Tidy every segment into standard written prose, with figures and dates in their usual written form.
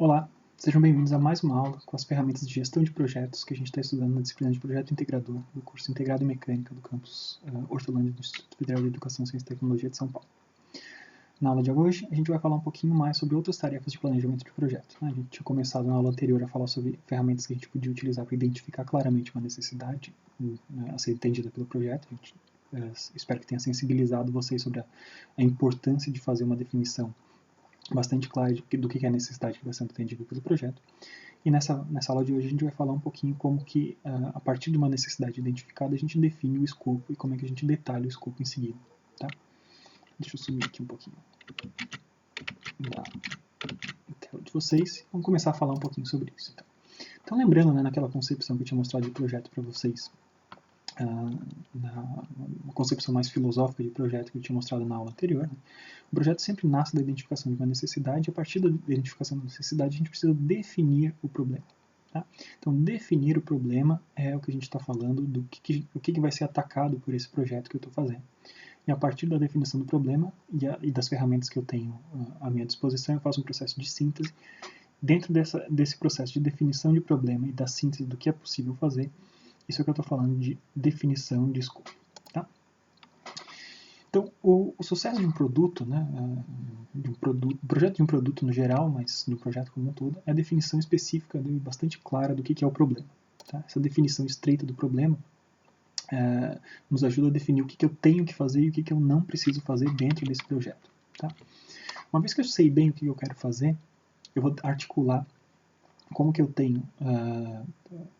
Olá, sejam bem-vindos a mais uma aula com as ferramentas de gestão de projetos que a gente está estudando na disciplina de Projeto Integrador do curso Integrado em Mecânica do campus Hortolândia do Instituto Federal de Educação, Ciência e Tecnologia de São Paulo. Na aula de hoje, a gente vai falar um pouquinho mais sobre outras tarefas de planejamento de projeto. A gente tinha começado na aula anterior a falar sobre ferramentas que a gente podia utilizar para identificar claramente uma necessidade a ser entendida pelo projeto. A gente espero que tenha sensibilizado vocês sobre a importância de fazer uma definição bastante clara do que é a necessidade que vai ser entendida pelo projeto. E nessa aula de hoje a gente vai falar um pouquinho como que, a partir de uma necessidade identificada, a gente define o escopo e como é que a gente detalha o escopo em seguida. Tá? Deixa eu sumir aqui um pouquinho da tela de vocês. Vamos começar a falar um pouquinho sobre isso. Então lembrando, naquela concepção que eu tinha mostrado de projeto para vocês, na concepção mais filosófica de projeto que eu tinha mostrado na aula anterior, o projeto sempre nasce da identificação de uma necessidade, e a partir da identificação da necessidade a gente precisa definir o problema. Tá? Então, definir o problema é o que a gente está falando do que vai ser atacado por esse projeto que eu estou fazendo. E a partir da definição do problema e das ferramentas que eu tenho à minha disposição, eu faço um processo de síntese. Dentro desse processo de definição de problema e da síntese do que é possível fazer, isso é o que eu estou falando de definição de escopo. Tá? Então, o sucesso de um produto, o projeto de um produto no geral, mas de um projeto como um todo, é a definição específica e bastante clara do que é o problema. Tá? Essa definição estreita do problema nos ajuda a definir o que eu tenho que fazer e o que eu não preciso fazer dentro desse projeto. Tá? Uma vez que eu sei bem o que eu quero fazer, eu vou articular como que eu tenho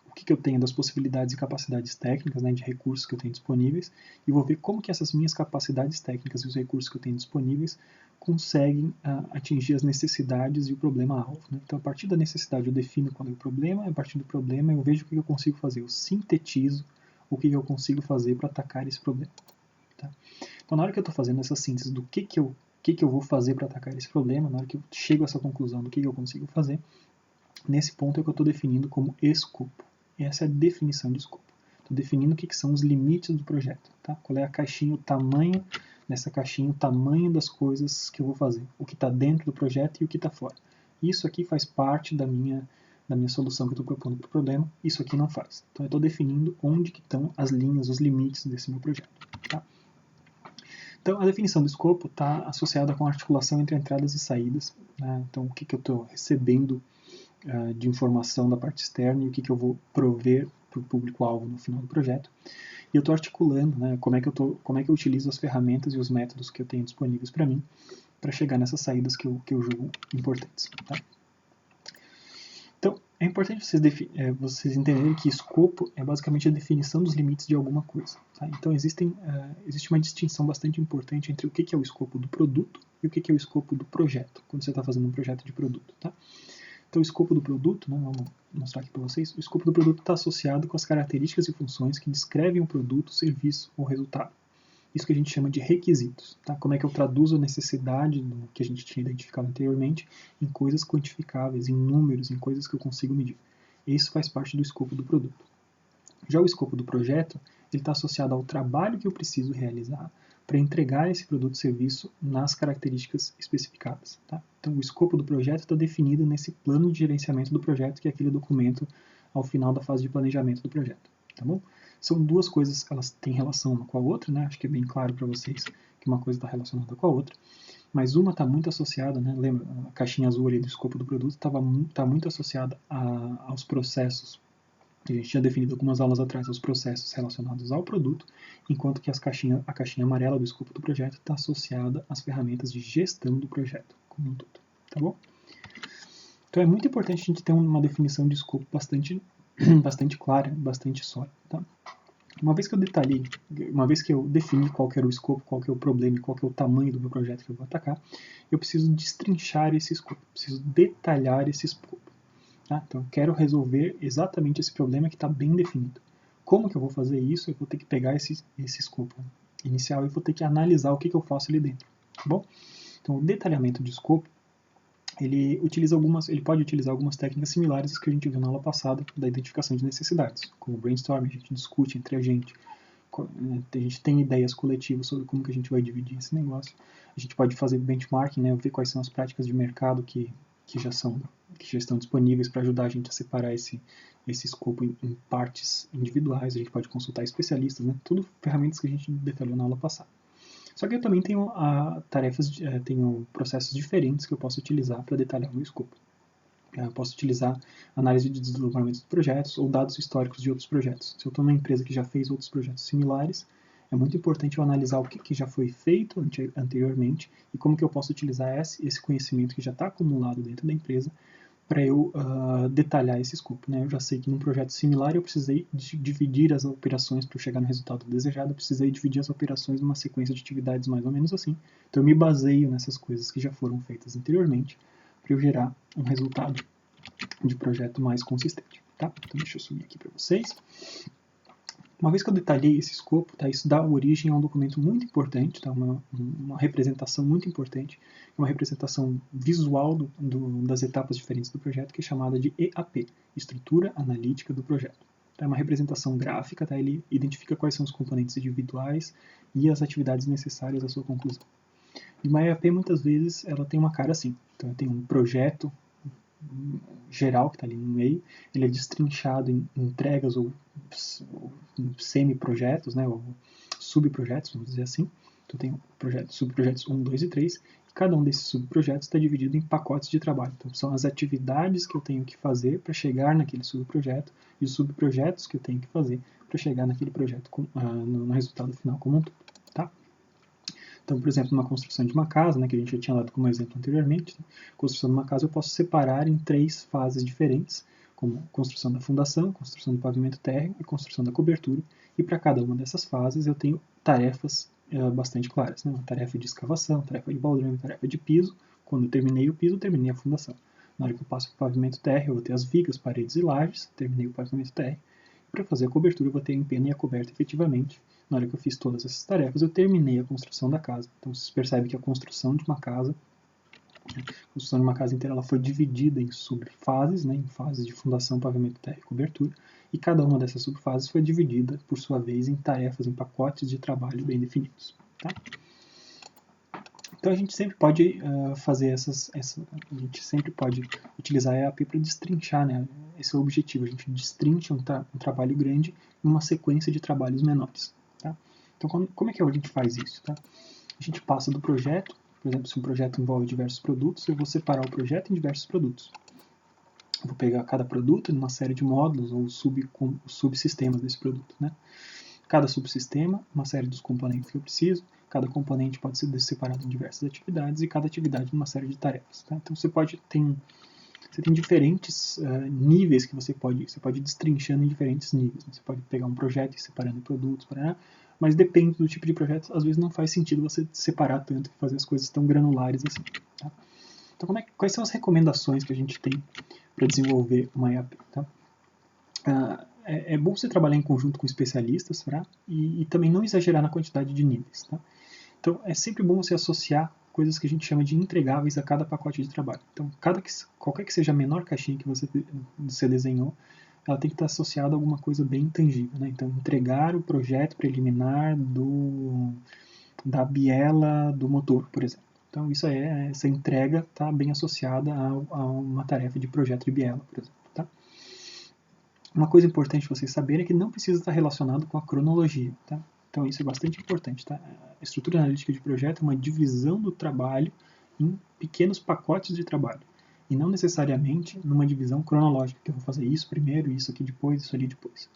o que eu tenho das possibilidades e capacidades técnicas, de recursos que eu tenho disponíveis, e vou ver como que essas minhas capacidades técnicas e os recursos que eu tenho disponíveis conseguem atingir as necessidades e o problema-alvo. Então, a partir da necessidade eu defino qual é o problema, a partir do problema eu vejo o que eu consigo fazer, eu sintetizo o que eu consigo fazer para atacar esse problema. Tá? Então, na hora que eu estou fazendo essa síntese do que eu vou fazer para atacar esse problema, na hora que eu chego a essa conclusão do que eu consigo fazer, nesse ponto é que eu estou definindo como escopo. Essa é a definição de escopo. Estou definindo o que são os limites do projeto. Tá? Qual é a caixinha, o tamanho dessa caixinha, o tamanho das coisas que eu vou fazer. O que está dentro do projeto e o que está fora. Isso aqui faz parte da minha solução que eu estou propondo para o problema. Isso aqui não faz. Então eu estou definindo onde que estão as linhas, os limites desse meu projeto. Tá? Então a definição do escopo está associada com a articulação entre entradas e saídas. Então o que eu estou recebendo de informação da parte externa e o que eu vou prover para o público-alvo no final do projeto. E eu estou articulando como é que eu utilizo as ferramentas e os métodos que eu tenho disponíveis para mim para chegar nessas saídas que eu julgo importantes. Tá? Então, é importante vocês entenderem que escopo é basicamente a definição dos limites de alguma coisa. Tá? Então, existe uma distinção bastante importante entre o que é o escopo do produto e o que é o escopo do projeto, quando você está fazendo um projeto de produto. Tá? Então, o escopo do produto, vamos mostrar aqui para vocês, o escopo do produto está associado com as características e funções que descrevem o produto, serviço ou resultado. Isso que a gente chama de requisitos. Tá? Como é que eu traduzo a necessidade do que a gente tinha identificado anteriormente em coisas quantificáveis, em números, em coisas que eu consigo medir. Isso faz parte do escopo do produto. Já o escopo do projeto, ele está associado ao trabalho que eu preciso realizar para entregar esse produto ou serviço nas características especificadas. Tá? Então, o escopo do projeto está definido nesse plano de gerenciamento do projeto, que é aquele documento ao final da fase de planejamento do projeto. Tá bom? São duas coisas, elas têm relação uma com a outra, acho que é bem claro para vocês que uma coisa está relacionada com a outra, mas uma está muito associada, lembra, a caixinha azul ali do escopo do produto está muito associada aos processos. A gente tinha definido algumas aulas atrás os processos relacionados ao produto, enquanto que a caixinha amarela do escopo do projeto está associada às ferramentas de gestão do projeto como um todo. Tá bom? Então é muito importante a gente ter uma definição de escopo bastante clara, bastante sólida. Tá? Uma vez que eu defini qual que era o escopo, qual que é o problema e qual que é o tamanho do meu projeto que eu vou atacar, eu preciso destrinchar esse escopo, preciso detalhar esse escopo. Tá? Então, eu quero resolver exatamente esse problema que está bem definido. Como que eu vou fazer isso? Eu vou ter que pegar esse escopo inicial e vou ter que analisar o que eu faço ali dentro. Tá bom? Então, o detalhamento de escopo, ele pode utilizar algumas técnicas similares às que a gente viu na aula passada da identificação de necessidades, como o brainstorming, a gente discute entre a gente tem ideias coletivas sobre como que a gente vai dividir esse negócio. A gente pode fazer benchmarking, ver quais são as práticas de mercado que já são que já estão disponíveis para ajudar a gente a separar esse escopo em partes individuais. A gente pode consultar especialistas, né? Tudo ferramentas que a gente detalhou na aula passada. Só que eu também tenho tenho processos diferentes que eu posso utilizar para detalhar o meu escopo. Eu posso utilizar análise de desdobramento de projetos ou dados históricos de outros projetos. Se eu estou numa empresa que já fez outros projetos similares, é muito importante eu analisar o que já foi feito anteriormente e como que eu posso utilizar esse conhecimento que já está acumulado dentro da empresa para eu detalhar esse escopo. Né? Eu já sei que num projeto similar eu precisei dividir as operações para chegar no resultado desejado, eu precisei dividir as operações numa sequência de atividades mais ou menos assim. Então eu me baseio nessas coisas que já foram feitas anteriormente para eu gerar um resultado de projeto mais consistente. Tá? Então deixa eu subir aqui para vocês. Uma vez que eu detalhei esse escopo, tá, isso dá origem a um documento muito importante, tá, uma representação muito importante, uma representação visual das etapas diferentes do projeto, que é chamada de EAP, Estrutura Analítica do Projeto. Tá, é uma representação gráfica, tá, ele identifica quais são os componentes individuais e as atividades necessárias à sua conclusão. E uma EAP, muitas vezes, ela tem uma cara assim. Então, eu tenho um projeto geral que está ali no meio, ele é destrinchado em entregas ou semi-projetos, né, ou subprojetos, vamos dizer assim. Então tem subprojetos 1, 2 e 3, e cada um desses subprojetos está dividido em pacotes de trabalho. Então são as atividades que eu tenho que fazer para chegar naquele subprojeto e os subprojetos que eu tenho que fazer para chegar naquele projeto no resultado final como um todo. Tá? Então, por exemplo, numa construção de uma casa, né, que a gente já tinha dado como exemplo anteriormente, construção de uma casa eu posso separar em 3 fases diferentes, como construção da fundação, construção do pavimento térreo e construção da cobertura, e para cada uma dessas fases eu tenho tarefas bastante claras, né, uma tarefa de escavação, tarefa de baldrame, tarefa de piso. Quando eu terminei o piso, eu terminei a fundação. Na hora que eu passo para o pavimento térreo, eu vou ter as vigas, paredes e lajes, terminei o pavimento térreo. Para fazer a cobertura, eu vou ter a empena e a coberta efetivamente. Na hora que eu fiz todas essas tarefas, eu terminei a construção da casa. Então, vocês percebem que a construção de uma casa inteira, ela foi dividida em subfases, né, em fases de fundação, pavimento, térreo e cobertura, e cada uma dessas subfases foi dividida, por sua vez, em tarefas, em pacotes de trabalho bem definidos. Tá? Então, a gente sempre pode fazer a gente sempre pode utilizar a EAP para destrinchar, né, esse é o objetivo, a gente destrincha um trabalho grande em uma sequência de trabalhos menores. Tá? Então, como é que a gente faz isso? Tá? A gente passa do projeto, por exemplo, se um projeto envolve diversos produtos, eu vou separar o projeto em diversos produtos. Eu vou pegar cada produto em uma série de módulos ou subsistemas desse produto. Né? Cada subsistema, uma série dos componentes que eu preciso, cada componente pode ser separado em diversas atividades e cada atividade em uma série de tarefas. Tá? Então você tem diferentes níveis que você pode ir destrinchando em diferentes níveis. Né? Você pode pegar um projeto e ir separando em produtos, mas depende do tipo de projeto, às vezes não faz sentido você separar tanto e fazer as coisas tão granulares assim. Tá? Então quais são as recomendações que a gente tem para desenvolver uma EAP? Tá? É bom você trabalhar em conjunto com especialistas, tá? e também não exagerar na quantidade de níveis. Tá? Então é sempre bom você associar coisas que a gente chama de entregáveis a cada pacote de trabalho. Então qualquer que seja a menor caixinha que você desenhou, ela tem que estar associada a alguma coisa bem tangível. Né? Então entregar o projeto preliminar da biela do motor, por exemplo. Então essa entrega está bem associada a uma tarefa de projeto de biela, por exemplo. Tá? Uma coisa importante vocês saberem é que não precisa estar relacionado com a cronologia. Tá? Então isso é bastante importante. Tá? A estrutura analítica de projeto é uma divisão do trabalho em pequenos pacotes de trabalho. E não necessariamente numa divisão cronológica, que eu vou fazer isso primeiro, isso aqui depois, isso ali depois.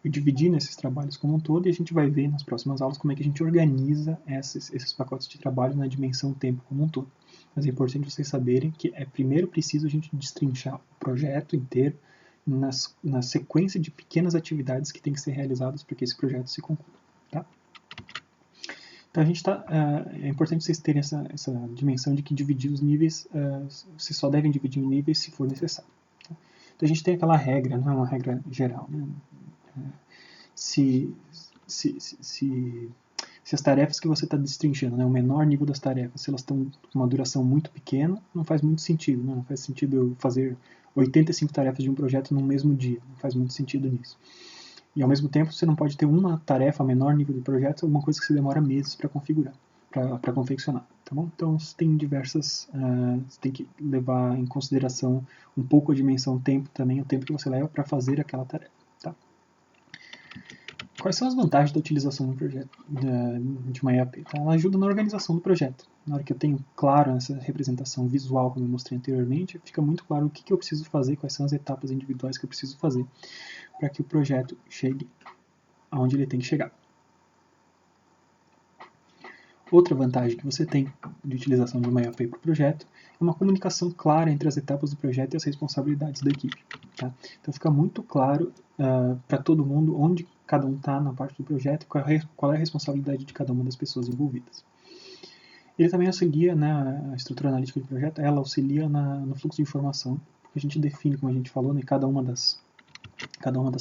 Eu dividi nesses trabalhos como um todo e a gente vai ver nas próximas aulas como é que a gente organiza esses pacotes de trabalho na dimensão tempo como um todo. Mas é importante vocês saberem que primeiro preciso a gente destrinchar o projeto inteiro na sequência de pequenas atividades que tem que ser realizadas para que esse projeto se conclua. Tá? Então é importante vocês terem essa dimensão de que dividir os níveis, vocês só devem dividir em níveis se for necessário. Tá? Então a gente tem aquela regra, não é uma regra geral. Né? Se as tarefas que você está destrinchando, né, o menor nível das tarefas, se elas estão com uma duração muito pequena, não faz muito sentido. Né? Não faz sentido eu fazer 85 tarefas de um projeto no mesmo dia. Não faz muito sentido nisso. E ao mesmo tempo, você não pode ter uma tarefa a menor nível do projeto, alguma coisa que você demora meses para configurar. para confeccionar, tá bom? Então, tem diversas, você tem que levar em consideração um pouco a dimensão tempo também, o tempo que você leva para fazer aquela tarefa, tá? Quais são as vantagens da utilização de um projeto, de uma EAP? Tá? Ela ajuda na organização do projeto. Na hora que eu tenho claro essa representação visual, como eu mostrei anteriormente, fica muito claro o que eu preciso fazer, quais são as etapas individuais que eu preciso fazer para que o projeto chegue aonde ele tem que chegar. Outra vantagem que você tem de utilização de uma EAP para o projeto é uma comunicação clara entre as etapas do projeto e as responsabilidades da equipe. Tá? Então fica muito claro para todo mundo onde cada um está na parte do projeto e qual é a responsabilidade de cada uma das pessoas envolvidas. Ele também auxilia, né, a estrutura analítica do projeto, ela auxilia no fluxo de informação, porque a gente define, como a gente falou, né, cada uma das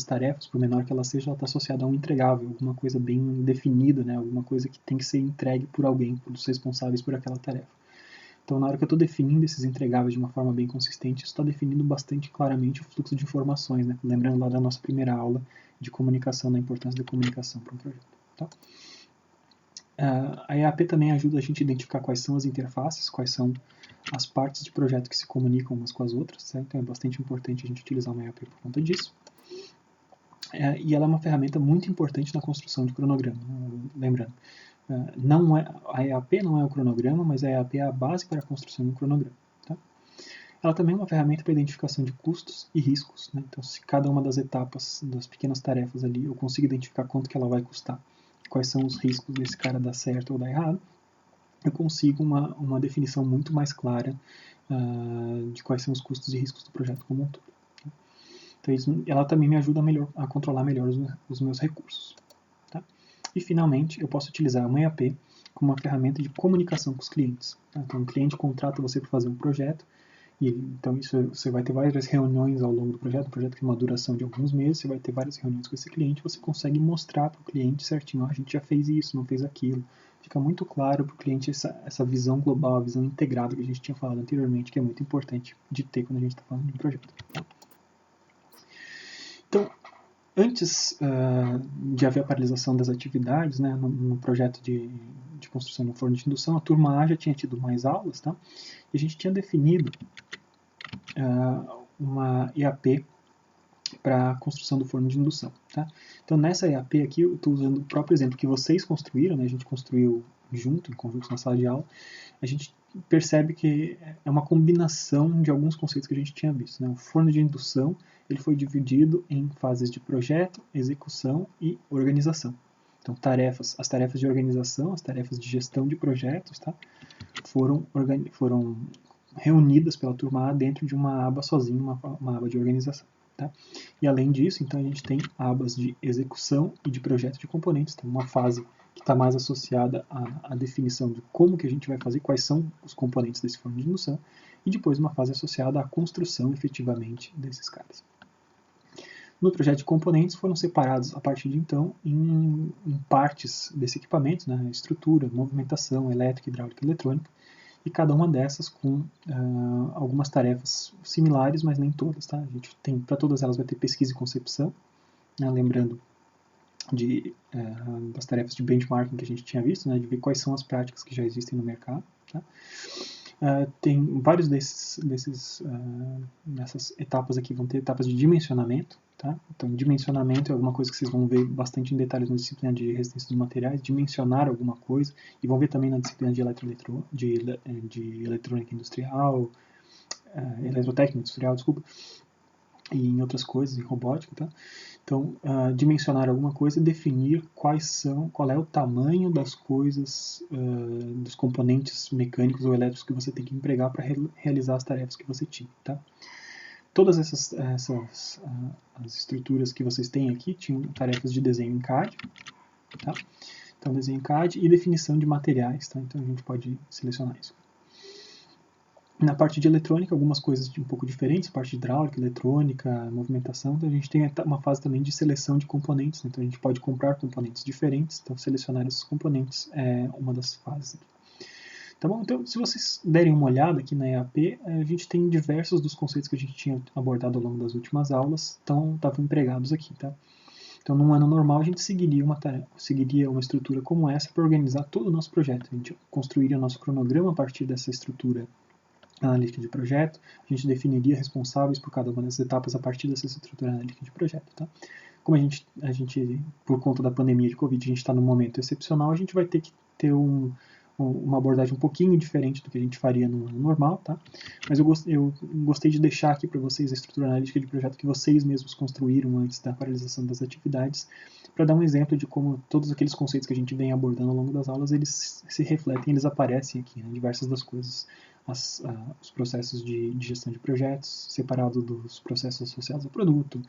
tarefas, por menor que ela seja, ela está associada a um entregável, alguma coisa bem definida, né, alguma coisa que tem que ser entregue por alguém, por os responsáveis por aquela tarefa. Então, na hora que eu estou definindo esses entregáveis de uma forma bem consistente, isso está definindo bastante claramente o fluxo de informações, né? Lembrando lá da nossa primeira aula de comunicação, da importância da comunicação para um projeto. Tá? A EAP também ajuda a gente a identificar quais são as interfaces, quais são as partes de projeto que se comunicam umas com as outras, certo? Então é bastante importante a gente utilizar uma EAP por conta disso. E ela é uma ferramenta muito importante na construção de cronograma, né? Lembrando. A EAP não é o cronograma, mas a EAP é a base para a construção de um cronograma. Tá? Ela também é uma ferramenta para identificação de custos e riscos. Né? Então, se cada uma das etapas, das pequenas tarefas ali, eu consigo identificar quanto que ela vai custar, quais são os riscos desse cara dar certo ou dar errado, eu consigo uma definição muito mais clara de quais são os custos e riscos do projeto como um todo. Tá? Então, ela também me ajuda a controlar melhor os meus recursos. Tá? E, finalmente, eu posso utilizar uma EAP como uma ferramenta de comunicação com os clientes. Tá? Então, o cliente contrata você para fazer um projeto, e então você vai ter várias reuniões ao longo do projeto. O projeto tem uma duração de alguns meses, você vai ter várias reuniões com esse cliente, você consegue mostrar para o cliente certinho, a gente já fez isso, não fez aquilo. Fica muito claro para o cliente essa visão global, a visão integrada que a gente tinha falado anteriormente, que é muito importante de ter quando a gente está falando de um projeto. Tá? Então, antes de haver a paralisação das atividades, né, no projeto de construção de um forno de indução, a turma A já tinha tido mais aulas, tá? E a gente tinha definido uma EAP para a construção do forno de indução. Tá? Então, nessa EAP aqui, eu estou usando o próprio exemplo que vocês construíram, né? A gente construiu junto, em conjunto na sala de aula. A gente percebe que é uma combinação de alguns conceitos que a gente tinha visto. Né? O forno de indução ele foi dividido em fases de projeto, execução e organização. Então, as tarefas de organização, as tarefas de gestão de projetos, tá? foram reunidas pela turma A dentro de uma aba sozinha, uma aba de organização. Tá? E além disso, então a gente tem abas de execução e de projeto de componentes. Então, uma fase que está mais associada à definição de como que a gente vai fazer, quais são os componentes desse forno de indução, e depois uma fase associada à construção efetivamente desses caras. No projeto de componentes foram separados a partir de então em partes desse equipamento, né, estrutura, movimentação, elétrica, hidráulica e eletrônica, e cada uma dessas com algumas tarefas similares, mas nem todas. Tá? A gente tem, para todas elas vai ter pesquisa e concepção, né? Lembrando das tarefas de benchmarking que a gente tinha visto, né? De ver quais são as práticas que já existem no mercado. Tá? Tem vários dessas etapas aqui, vão ter etapas de dimensionamento. Tá? Então, dimensionamento é alguma coisa que vocês vão ver bastante em detalhes na disciplina de resistência dos materiais, dimensionar alguma coisa, e vão ver também na disciplina de eletrônica industrial, eletrotécnica industrial, desculpa, e em outras coisas, em robótica. Tá? Então, dimensionar alguma coisa e definir qual é o tamanho das coisas, dos componentes mecânicos ou elétricos que você tem que empregar para realizar as tarefas que você tinha. Tá? Todas as estruturas que vocês têm aqui tinham tarefas de desenho em CAD. Tá? Então, desenho em CAD e definição de materiais. Tá? Então, a gente pode selecionar isso. Na parte de eletrônica, algumas coisas um pouco diferentes, parte de hidráulica, eletrônica, movimentação. Então, a gente tem uma fase também de seleção de componentes. Né? Então, a gente pode comprar componentes diferentes. Então, selecionar esses componentes é uma das fases aqui. Tá bom? Então, se vocês derem uma olhada aqui na EAP, a gente tem diversos dos conceitos que a gente tinha abordado ao longo das últimas aulas, estavam empregados aqui. Tá? Então, num ano normal, a gente seguiria uma estrutura como essa para organizar todo o nosso projeto. A gente construiria o nosso cronograma a partir dessa estrutura analítica de projeto, a gente definiria responsáveis por cada uma dessas etapas a partir dessa estrutura analítica de projeto. Tá? Como a gente, por conta da pandemia de Covid, a gente está num momento excepcional, a gente vai ter que ter uma abordagem um pouquinho diferente do que a gente faria no ano normal, tá? Mas eu gostei de deixar aqui para vocês a estrutura analítica de projeto que vocês mesmos construíram antes da paralisação das atividades, para dar um exemplo de como todos aqueles conceitos que a gente vem abordando ao longo das aulas, eles se refletem, eles aparecem aqui, né? Diversas das coisas, os processos de gestão de projetos, separado dos processos associados ao produto,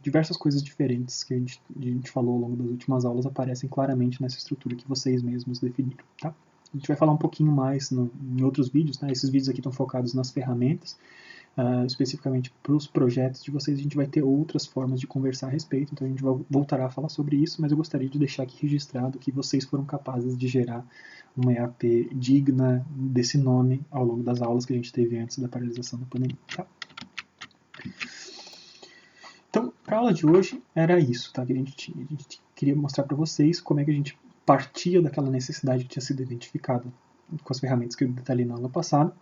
diversas coisas diferentes que a gente falou ao longo das últimas aulas aparecem claramente nessa estrutura que vocês mesmos definiram, tá? A gente vai falar um pouquinho mais em outros vídeos, tá? Esses vídeos aqui estão focados nas ferramentas, especificamente para os projetos de vocês. A gente vai ter outras formas de conversar a respeito, então a gente voltará a falar sobre isso, mas eu gostaria de deixar aqui registrado que vocês foram capazes de gerar uma EAP digna desse nome ao longo das aulas que a gente teve antes da paralisação da pandemia, tá? Então, para a aula de hoje, era isso, tá? Que a gente queria mostrar para vocês como é que a gente partia daquela necessidade que tinha sido identificada com as ferramentas que eu detalhei na aula passada.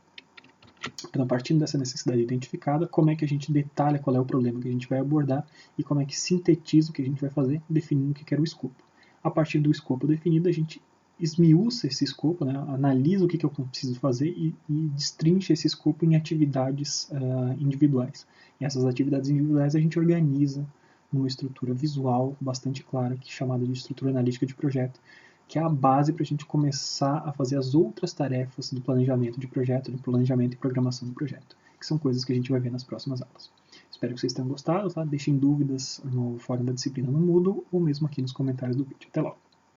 Então, partindo dessa necessidade identificada, como é que a gente detalha qual é o problema que a gente vai abordar e como é que sintetiza o que a gente vai fazer, definindo o que era o escopo. A partir do escopo definido, a gente esmiuça esse escopo, né, analisa o que eu preciso fazer e destrincha esse escopo em atividades individuais. E essas atividades individuais a gente organiza numa estrutura visual bastante clara, que é chamada de estrutura analítica de projeto, que é a base para a gente começar a fazer as outras tarefas do planejamento de projeto, do planejamento e programação do projeto, que são coisas que a gente vai ver nas próximas aulas. Espero que vocês tenham gostado, tá? Deixem dúvidas no fórum da disciplina no Moodle ou mesmo aqui nos comentários do vídeo. Até logo!